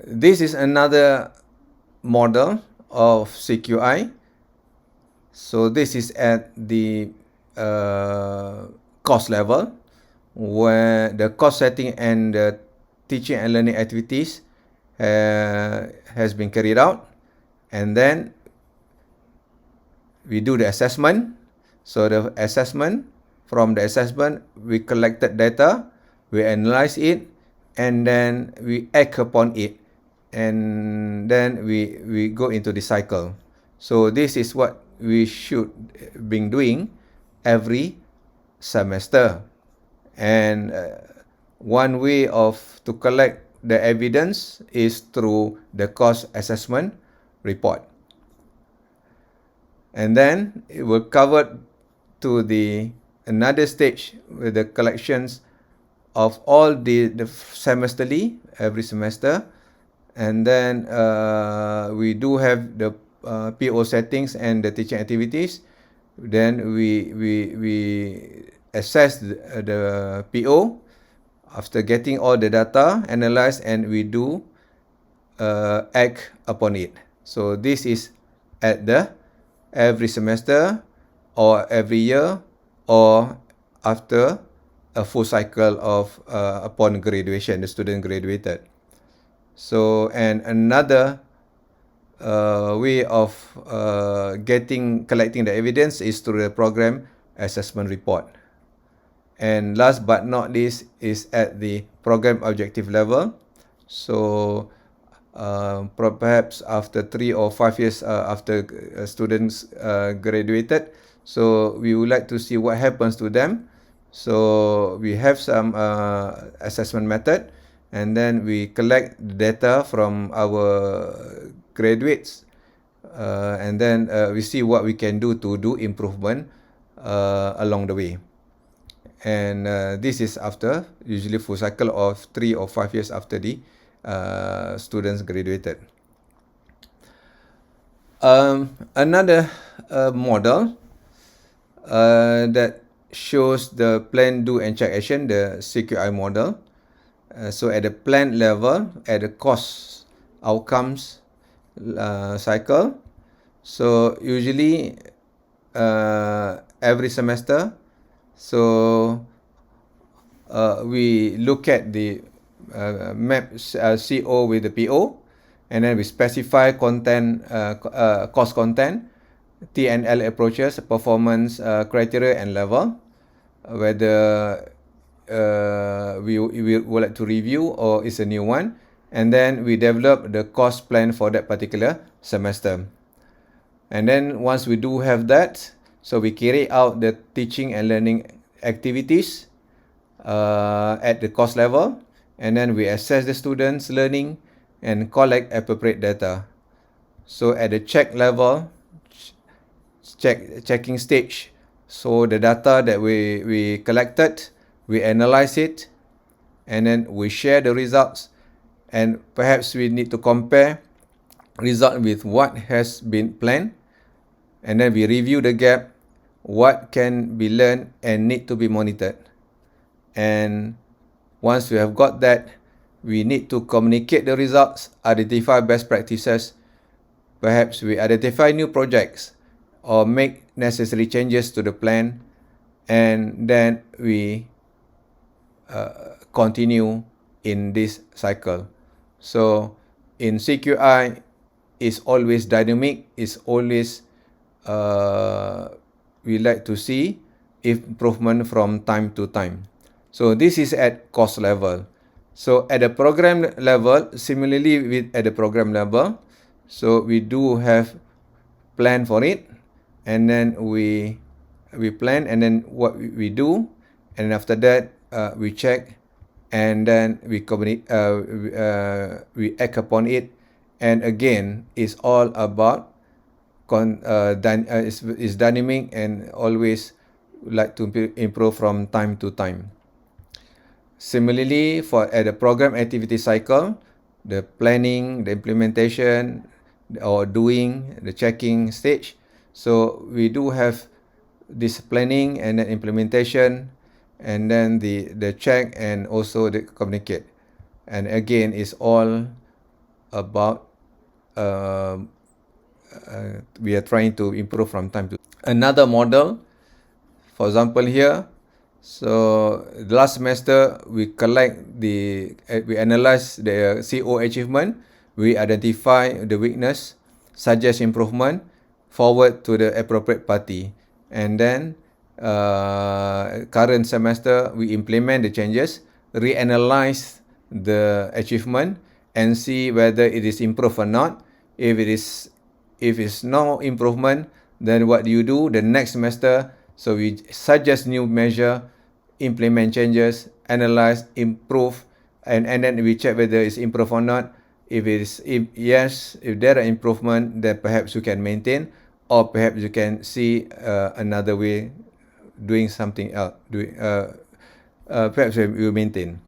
This is another model of CQI. So this is at the course level, where the course setting and the teaching and learning activities has been carried out, and then we do the assessment. So the assessment, from the assessment, we collected data, we analyze it, and then we act upon it, and then we go into the cycle. So this is what we should be doing every semester. And one way of to collect the evidence is through the course assessment report. And then it will cover to the another stage with the collections of all the semesterly, every semester. And then we do have the PO settings and the teaching activities. Then we assess the PO after getting all the data analyzed, and we do act upon it. So this is at the every semester or every year or after a full cycle of upon graduation, the student graduated. So, and another way of collecting the evidence is through the program assessment report. And last but not least is at the program objective level. So perhaps after 3 or 5 years after students graduated, so we would like to see what happens to them. So we have some assessment method, and then we collect data from our graduates, and then we see what we can do to do improvement along the way. And this is after usually full cycle of 3 or 5 years after the students graduated. Another model that shows the plan, do and check action, the CQI model. So at the plan level, at the cost outcomes cycle, so usually every semester, so we look at the map CO with the PO, and then we specify content, cost content, T&L approaches, performance criteria and level, whether we would like to review or is a new one, and then we develop the cost plan for that particular semester. And then once we do have that, so we carry out the teaching and learning activities at the course level, and then we assess the students' learning and collect appropriate data. So at the check level, checking stage, so the data that we collected, we analyze it, and then we share the results, and perhaps we need to compare result with what has been planned, and then we review the gap, what can be learned and need to be monitored. And once we have got that, we need to communicate the results, identify best practices, perhaps we identify new projects or make necessary changes to the plan, and then we continue in this cycle. So in CQI, it's always dynamic, it's always we like to see improvement from time to time. So this is at course level. So at the program level, similarly at the program level, so we do have plan for it, and then we plan, and then what we do, and after that we check, and then we act upon it, and again it's all about is dynamic and always like to improve from time to time. Similarly, at the program activity cycle, the planning, the implementation, or doing, the checking stage. So we do have this planning and then implementation, and then the check, and also the communicate. And again, it's all about we are trying to improve from time to another model. For example, here, so last semester we we analyze the CO achievement, we identify the weakness, suggest improvement, forward to the appropriate party, and then current semester we implement the changes, reanalyze the achievement, and see whether it is improved or not. If it's no improvement, then what do you do the next semester? So we suggest new measure, implement changes, analyze, improve, and then we check whether it's improved or not. If there are improvement, then perhaps you can maintain, or perhaps you can see another way doing something else. Perhaps you maintain.